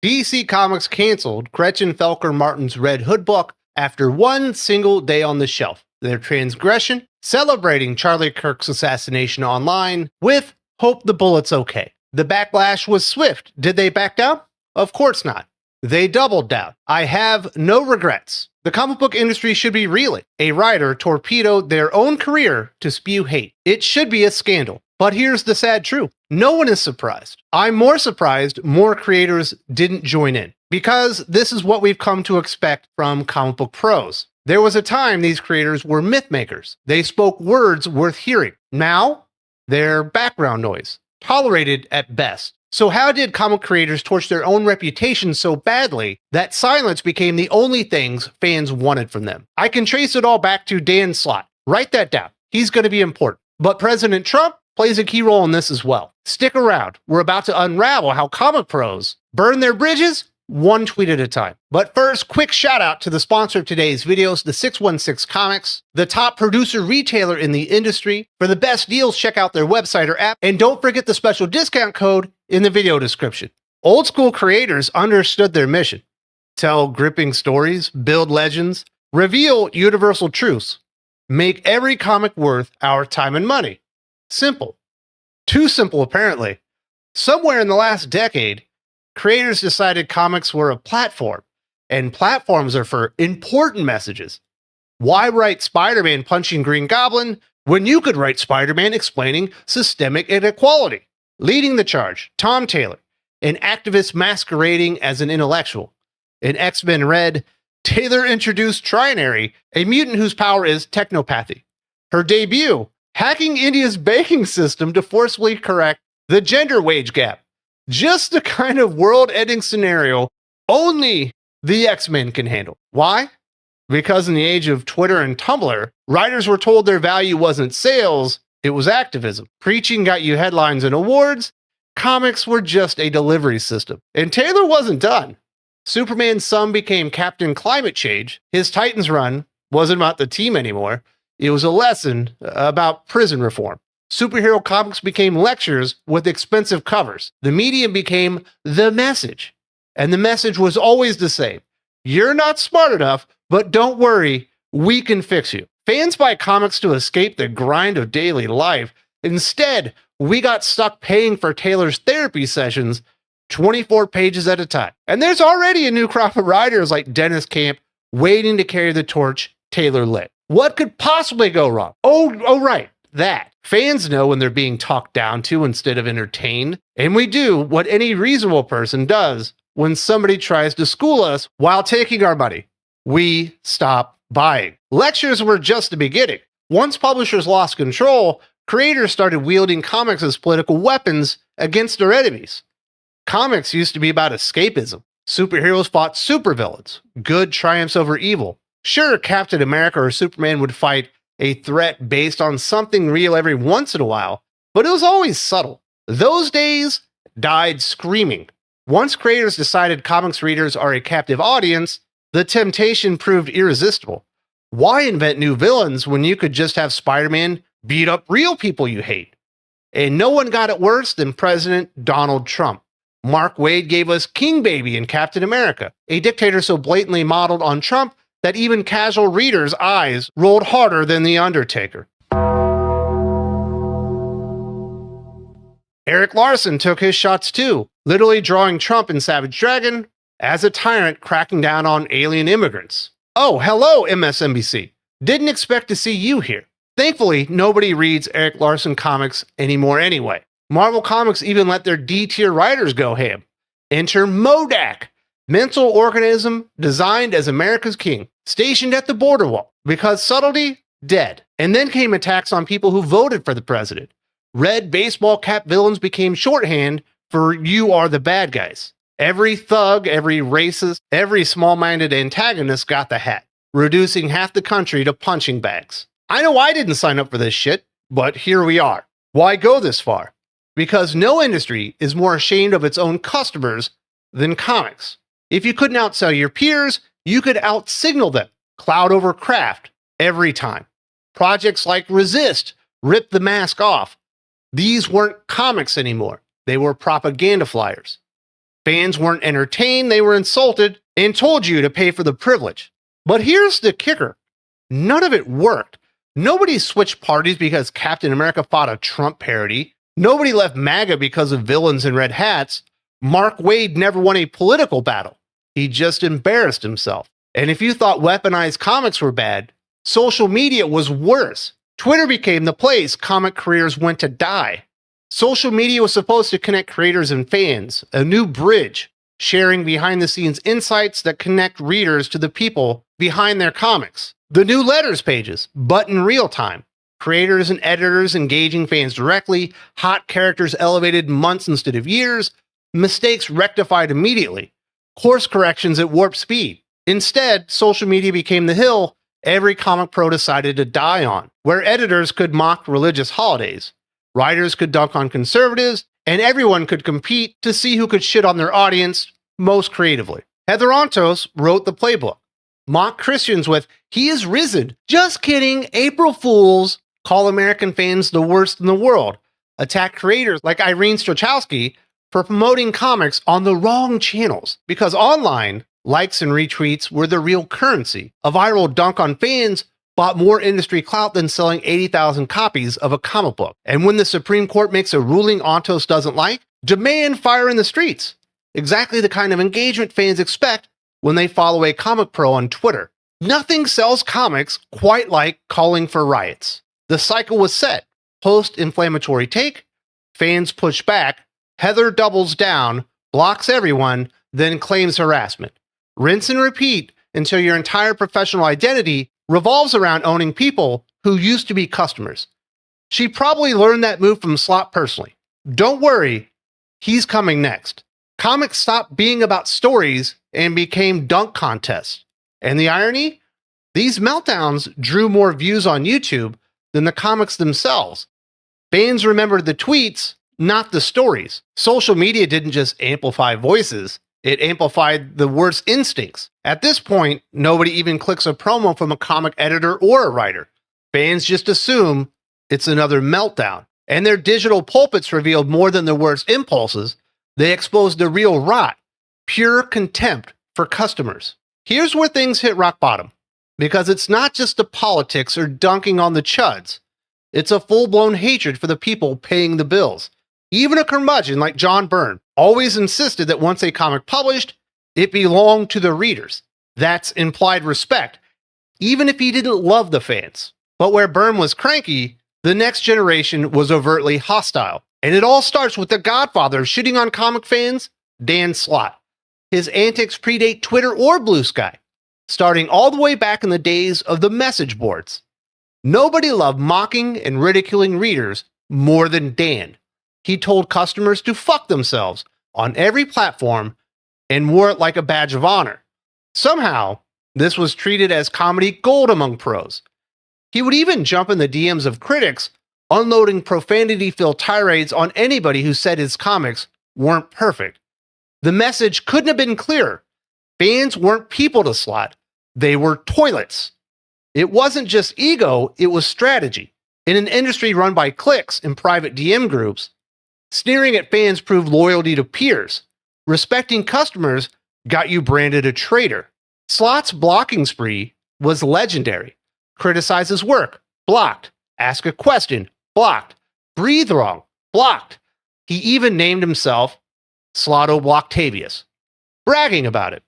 DC Comics canceled Gretchen Felker Martin's Red Hood book after one single day on the shelf. Their transgression, celebrating Charlie Kirk's assassination online with "Hope the bullet's okay." The backlash was swift. Did they back down? Of course not. They doubled down. I have no regrets. The comic book industry should be reeling. A writer torpedoed their own career to spew hate. It should be a scandal. But here's the sad truth. No one is surprised. I'm more surprised more creators didn't join in, because this is what we've come to expect from comic book pros. There was a time these creators were myth makers. They spoke words worth hearing. Now, they're background noise, tolerated at best. So how did comic creators torch their own reputation so badly that silence became the only things fans wanted from them? I can trace it all back to Dan Slott. Write that down. He's going to be important. But President Trump plays a key role in this as well. Stick around. We're about to unravel how comic pros burn their bridges one tweet at a time. But first, quick shout out to the sponsor of today's videos, the 616 Comics, the top producer retailer in the industry. For the best deals, check out their website or app, and don't forget the special discount code in the video description. Old school creators understood their mission: tell gripping stories, build legends, reveal universal truths, make every comic worth our time and money. Simple. Too simple, apparently. Somewhere in the last decade, creators decided comics were a platform, and platforms are for important messages. Why write Spider-Man punching Green Goblin when you could write Spider-Man explaining systemic inequality? Leading the charge, Tom Taylor, an activist masquerading as an intellectual. In X-Men Red, Taylor introduced Trinary, a mutant whose power is technopathy. Her debut, hacking India's banking system to forcibly correct the gender wage gap. Just the kind of world-ending scenario only the X-Men can handle. Why? Because in the age of Twitter and Tumblr, writers were told their value wasn't sales, it was activism. Preaching got you headlines and awards. Comics were just a delivery system. And Taylor wasn't done. Superman's son became Captain Climate Change. His Titans run wasn't about the team anymore. It was a lesson about prison reform. Superhero comics became lectures with expensive covers. The medium became the message. And the message was always the same. You're not smart enough, but don't worry, we can fix you. Fans buy comics to escape the grind of daily life. Instead, we got stuck paying for Taylor's therapy sessions 24 pages at a time. And there's already a new crop of writers like Dennis Camp waiting to carry the torch Taylor lit. What could possibly go wrong? Oh, right. That. Fans know when they're being talked down to instead of entertained, and we do what any reasonable person does when somebody tries to school us while taking our money. We stop buying. Lectures were just the beginning. Once publishers lost control, creators started wielding comics as political weapons against their enemies. Comics used to be about escapism. Superheroes fought supervillains. Good triumphs over evil. Sure, Captain America or Superman would fight a threat based on something real every once in a while, but it was always subtle. Those days died screaming. Once creators decided comics readers are a captive audience, the temptation proved irresistible. Why invent new villains when you could just have Spider-Man beat up real people you hate? And no one got it worse than President Donald Trump. Mark Waid gave us King Baby in Captain America, a dictator so blatantly modeled on Trump that even casual readers' eyes rolled harder than The Undertaker. Eric Larson took his shots too, literally drawing Trump in Savage Dragon as a tyrant cracking down on alien immigrants. Oh, hello, MSNBC. Didn't expect to see you here. Thankfully, nobody reads Eric Larson comics anymore anyway. Marvel Comics even let their D-tier writers go ham. Enter MODAK, mental organism designed as America's king, stationed at the border wall. Because subtlety, dead. And then came attacks on people who voted for the president. Red baseball cap villains became shorthand for "you are the bad guys." Every thug, every racist, every small-minded antagonist got the hat, reducing half the country to punching bags. I know I didn't sign up for this shit, but here we are. Why go this far? Because no industry is more ashamed of its own customers than comics. If you couldn't outsell your peers, you could outsignal them, cloud over craft, every time. Projects like Resist ripped the mask off. These weren't comics anymore. They were propaganda flyers. Fans weren't entertained, they were insulted, and told you to pay for the privilege. But here's the kicker. None of it worked. Nobody switched parties because Captain America fought a Trump parody. Nobody left MAGA because of villains in red hats. Mark Wade never won a political battle. He just embarrassed himself. And if you thought weaponized comics were bad, social media was worse. Twitter became the place comic careers went to die. Social media was supposed to connect creators and fans, a new bridge, sharing behind-the-scenes insights that connect readers to the people behind their comics. The new letters pages, but in real time. Creators and editors engaging fans directly, hot characters elevated months instead of years, mistakes rectified immediately, course corrections at warp speed. Instead, social media became the hill every comic pro decided to die on, where editors could mock religious holidays, writers could dunk on conservatives, and everyone could compete to see who could shit on their audience most creatively. Heather Ontos wrote the playbook. Mock Christians with, "He is risen. Just kidding, April Fools." Call American fans the worst in the world. Attack creators like Irene Strachowski for promoting comics on the wrong channels. Because online, likes and retweets were the real currency. A viral dunk on fans bought more industry clout than selling 80,000 copies of a comic book. And when the Supreme Court makes a ruling Ontos doesn't like, demand fire in the streets. Exactly the kind of engagement fans expect when they follow a comic pro on Twitter. Nothing sells comics quite like calling for riots. The cycle was set. Post-inflammatory take, fans push back, Heather doubles down, blocks everyone, then claims harassment. Rinse and repeat until your entire professional identity revolves around owning people who used to be customers. She probably learned that move from Slott personally. Don't worry, he's coming next. Comics stopped being about stories and became dunk contests. And the irony? These meltdowns drew more views on YouTube than the comics themselves. Fans remembered the tweets, not the stories. Social media didn't just amplify voices, it amplified the worst instincts. At this point, nobody even clicks a promo from a comic editor or a writer. Fans just assume it's another meltdown. And their digital pulpits revealed more than their worst impulses. They exposed the real rot, pure contempt for customers. Here's where things hit rock bottom. Because it's not just the politics or dunking on the chuds. It's a full-blown hatred for the people paying the bills. Even a curmudgeon like John Byrne always insisted that once a comic published, it belonged to the readers. That's implied respect, even if he didn't love the fans. But where Byrne was cranky, the next generation was overtly hostile. And it all starts with the godfather of shitting on comic fans, Dan Slott. His antics predate Twitter or Blue Sky, starting all the way back in the days of the message boards. Nobody loved mocking and ridiculing readers more than Dan. He told customers to fuck themselves on every platform and wore it like a badge of honor. Somehow, this was treated as comedy gold among pros. He would even jump in the DMs of critics, unloading profanity-filled tirades on anybody who said his comics weren't perfect. The message couldn't have been clearer. Fans weren't people to Slott. They were toilets. It wasn't just ego, it was strategy. In an industry run by cliques and private DM groups, sneering at fans proved loyalty to peers. Respecting customers got you branded a traitor. Slott's blocking spree was legendary. Criticize his work, blocked. Ask a question, blocked. Breathe wrong, blocked. He even named himself Slotto Blocktavius, bragging about it.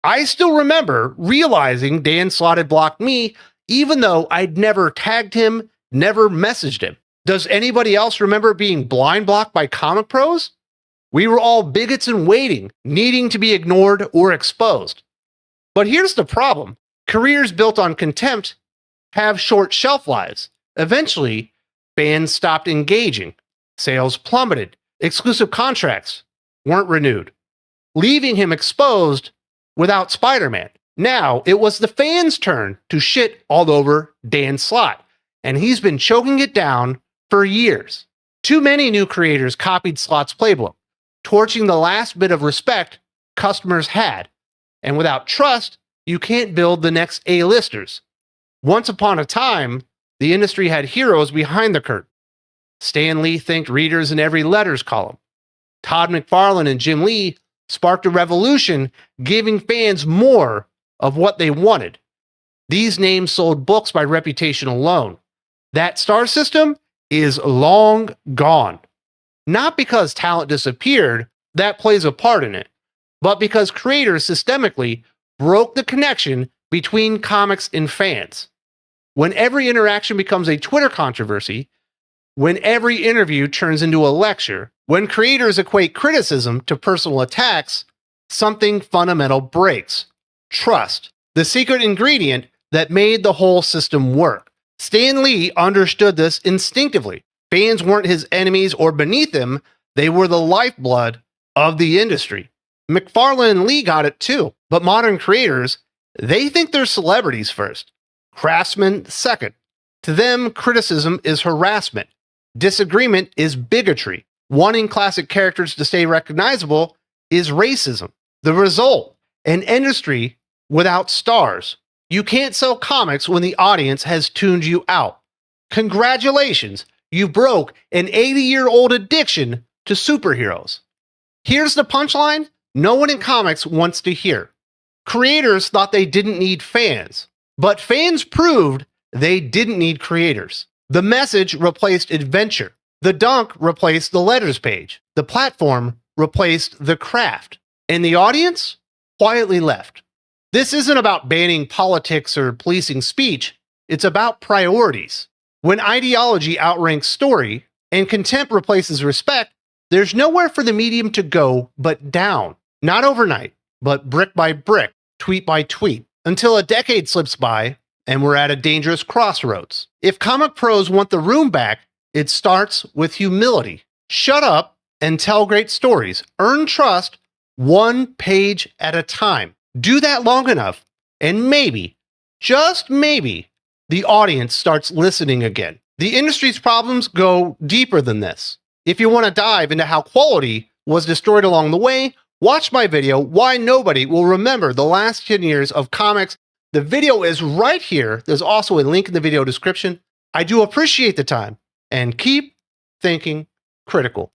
I still remember realizing Dan Slott had blocked me, even though I'd never tagged him, never messaged him. Does anybody else remember being blind blocked by comic pros? We were all bigots in waiting, needing to be ignored or exposed. But here's the problem. Careers built on contempt have short shelf lives. Eventually, fans stopped engaging. Sales plummeted. Exclusive contracts weren't renewed, leaving him exposed without Spider-Man. Now, it was the fans' turn to shit all over Dan Slott, and he's been choking it down for years. Too many new creators copied Slott's playbook, torching the last bit of respect customers had. And without trust, you can't build the next A-listers. Once upon a time, the industry had heroes behind the curtain. Stan Lee thanked readers in every letters column. Todd McFarlane and Jim Lee sparked a revolution, giving fans more of what they wanted. These names sold books by reputation alone. That star system is long gone. Not because talent disappeared, that plays a part in it, but because creators systemically broke the connection between comics and fans. When every interaction becomes a Twitter controversy, when every interview turns into a lecture, when creators equate criticism to personal attacks, something fundamental breaks. Trust, the secret ingredient that made the whole system work. Stan Lee understood this instinctively. Fans weren't his enemies or beneath him, they were the lifeblood of the industry. McFarlane and Lee got it too, but modern creators, they think they're celebrities first, craftsmen second. To them, criticism is harassment. Disagreement is bigotry. Wanting classic characters to stay recognizable is racism. The result, an industry without stars. You can't sell comics when the audience has tuned you out. Congratulations, you broke an 80-year-old addiction to superheroes. Here's the punchline no one in comics wants to hear. Creators thought they didn't need fans, but fans proved they didn't need creators. The message replaced adventure. The dunk replaced the letters page. The platform replaced the craft. And the audience quietly left. This isn't about banning politics or policing speech. It's about priorities. When ideology outranks story and contempt replaces respect, there's nowhere for the medium to go but down. Not overnight, but brick by brick, tweet by tweet, until a decade slips by and we're at a dangerous crossroads. If comic pros want the room back, it starts with humility. Shut up and tell great stories. Earn trust one page at a time. Do that long enough, and maybe, just maybe, the audience starts listening again. The industry's problems go deeper than this. If you want to dive into how quality was destroyed along the way, watch my video, Why Nobody Will Remember the Last 10 Years of Comics. The video is right here. There's also a link in the video description. I do appreciate the time, and keep thinking critical.